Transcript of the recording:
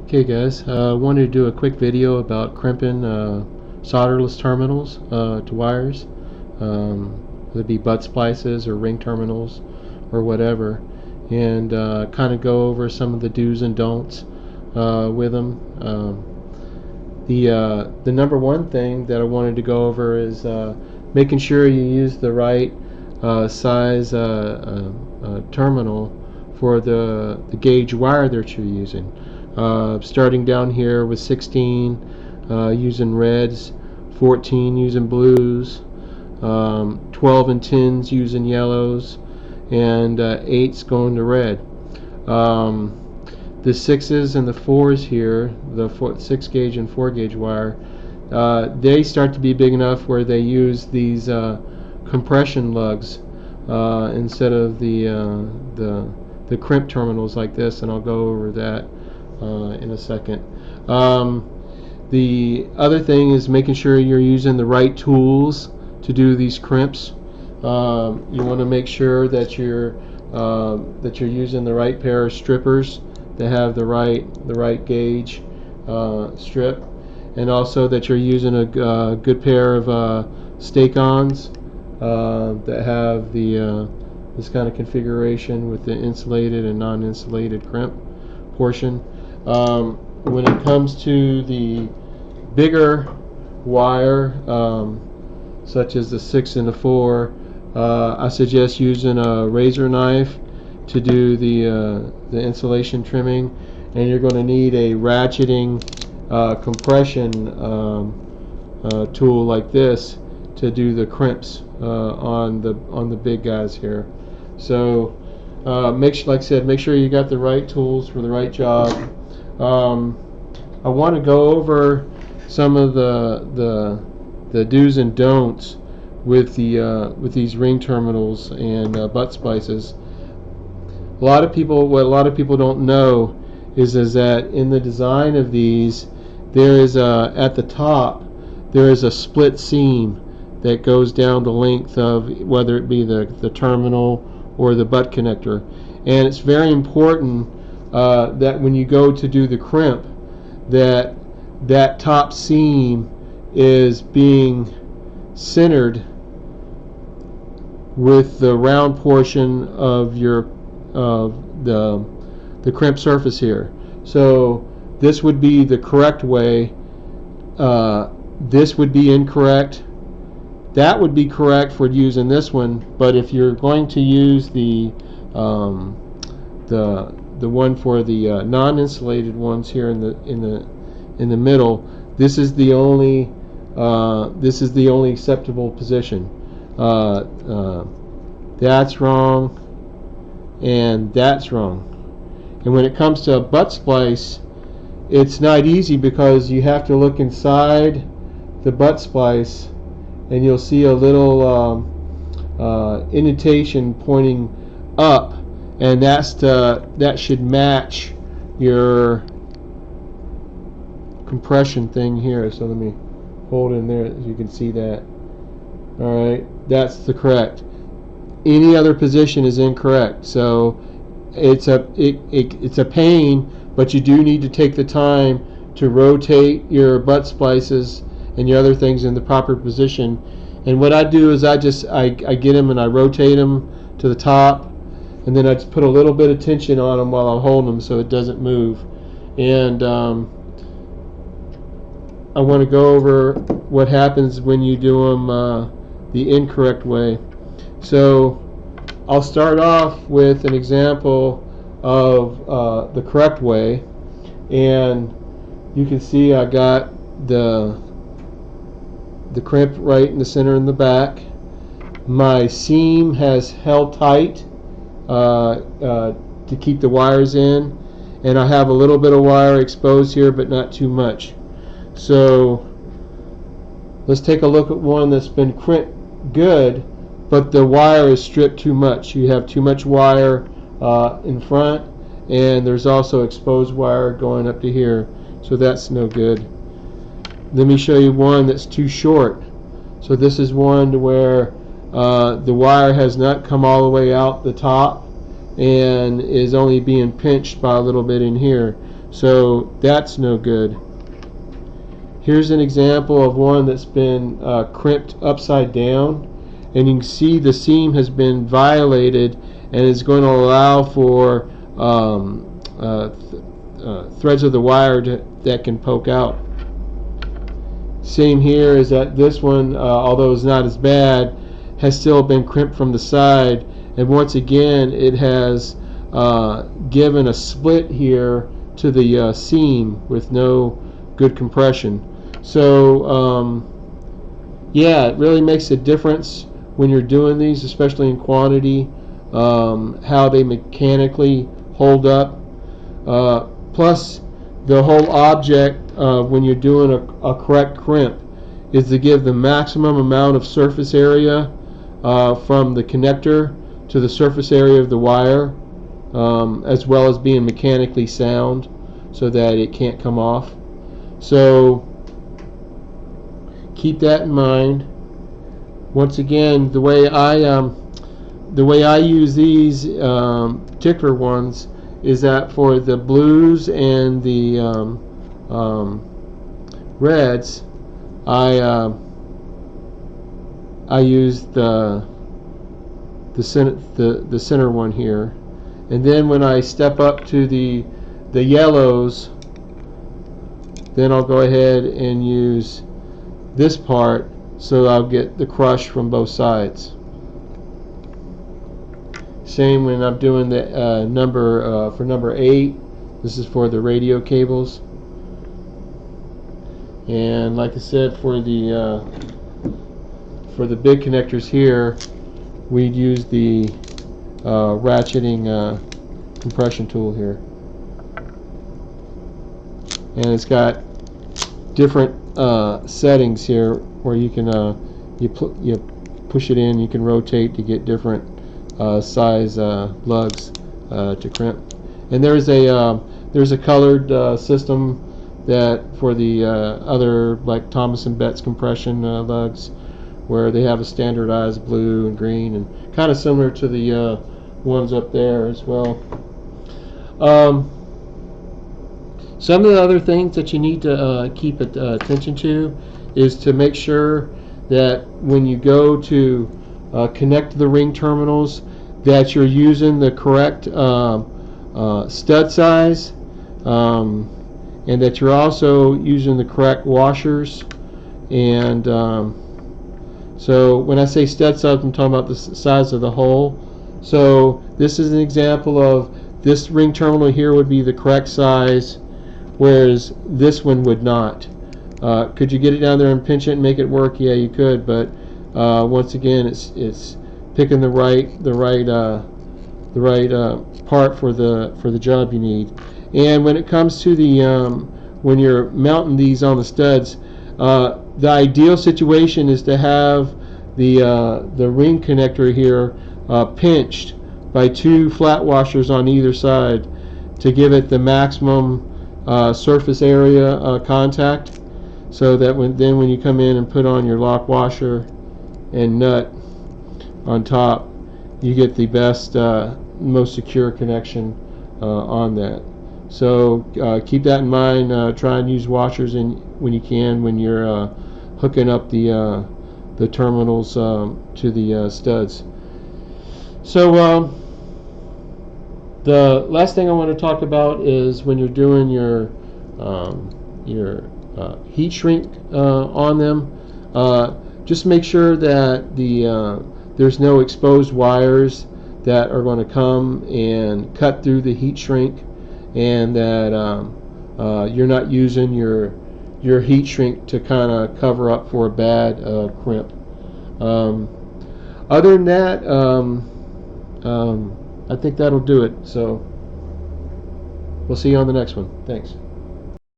Okay guys, I wanted to do a quick video about crimping solderless terminals to wires. Whether it be butt splices or ring terminals or whatever, and kind of go over some of the do's and don'ts with them. The number one thing that I wanted to go over is making sure you use the right size terminal for the gauge wire that you're using. Starting down here with 16 using reds, 14 using blues, 12 and 10s using yellows, and 8s going to red. The 6s and the 4s here, the 6 gauge and 4 gauge wire, they start to be big enough where they use these compression lugs instead of the crimp terminals like this, and I'll go over that in a second. The other thing is making sure you're using the right tools to do these crimps. You want to make sure that you're using the right pair of strippers that have the right gauge strip, and also that you're using a good pair of stake-ons that have this kind of configuration with the insulated and non-insulated crimp portion. When it comes to the bigger wire, such as the 6 and the 4, I suggest using a razor knife to do the insulation trimming, and you're going to need a ratcheting compression tool like this to do the crimps on the big guys here. So like I said, make sure you got the right tools for the right job. I want to go over some of the do's and don'ts with these ring terminals and butt splices. What a lot of people don't know is that in the design of these, there is at the top there is a split seam that goes down the length of whether it be the terminal or the butt connector, and it's very important that when you go to do the crimp, that top seam is being centered with the round portion of the crimp surface here. So this would be the correct way. This would be incorrect. That would be correct for using this one, but if you're going to use the one for the non-insulated ones here in the middle, this is the only acceptable position. That's wrong, and that's wrong. And when it comes to a butt splice, it's not easy because you have to look inside the butt splice, and you'll see a little indentation pointing up, and that should match your compression thing here. So let me hold in there so you can see that. Alright, that's the correct. Any other position is incorrect. So it's a pain, but you do need to take the time to rotate your butt splices and your other things in the proper position. And what I do is I get them and I rotate them to the top, and then I just put a little bit of tension on them while I'm holding them so it doesn't move. And I want to go over what happens when you do them the incorrect way. So I'll start off with an example of the correct way, and you can see I got the crimp right in the center in the back. My seam has held tight to keep the wires in, and I have a little bit of wire exposed here, but not too much. So let's take a look at one that's been crimped good, but the wire is stripped too much. You have too much wire in front, and there's also exposed wire going up to here, so that's no good. Let me show you one that's too short. So this is one where the wire has not come all the way out the top and is only being pinched by a little bit in here. So that's no good. Here's an example of one that's been crimped upside down, and you can see the seam has been violated and is going to allow for threads of the wire that can poke out. Same here is that this one, although it's not as bad, has still been crimped from the side, and once again it has given a split here to the seam with no good compression. So yeah, it really makes a difference when you're doing these, especially in quantity, how they mechanically hold up. Plus, the whole object when you're doing a correct crimp is to give the maximum amount of surface area from the connector to the surface area of the wire, as well as being mechanically sound so that it can't come off. So keep that in mind. Once again, the way I use these particular ones is that for the blues and the reds, I use the center one here, and then when I step up to the yellows, then I'll go ahead and use this part so I'll get the crush from both sides. Same when I'm doing the for number 8. This is for the radio cables. And like I said, for the big connectors here, we'd use the ratcheting compression tool here, and it's got different settings here where you can you push it in, you can rotate to get different size lugs to crimp. And there's a colored system that for the other, like Thomas and Betts compression lugs, where they have a standardized blue and green, and kind of similar to the ones up there as well. Some of the other things that you need to keep attention to is to make sure that when you go to connect the ring terminals, that you're using the correct stud size, and that you're also using the correct washers. And so when I say stud size, I'm talking about the size of the hole. So this is an example of this ring terminal here would be the correct size, whereas this one would not. Could you get it down there and pinch it and make it work? Yeah, you could, but once again, it's picking the right part for the job you need. And when it comes to the when you're mounting these on the studs, the ideal situation is to have the ring connector here pinched by 2 flat washers on either side to give it the maximum surface area contact, so that when you come in and put on your lock washer and nut on top, you get the best, most secure connection on that. So keep that in mind. Try and use washers when you can, when you're hooking up the terminals to the studs. So the last thing I want to talk about is when you're doing your heat shrink on them. Just make sure that there's no exposed wires that are going to come and cut through the heat shrink, and that you're not using your heat shrink to kind of cover up for a bad crimp. Other than that, I think that'll do it. So we'll see you on the next one. Thanks.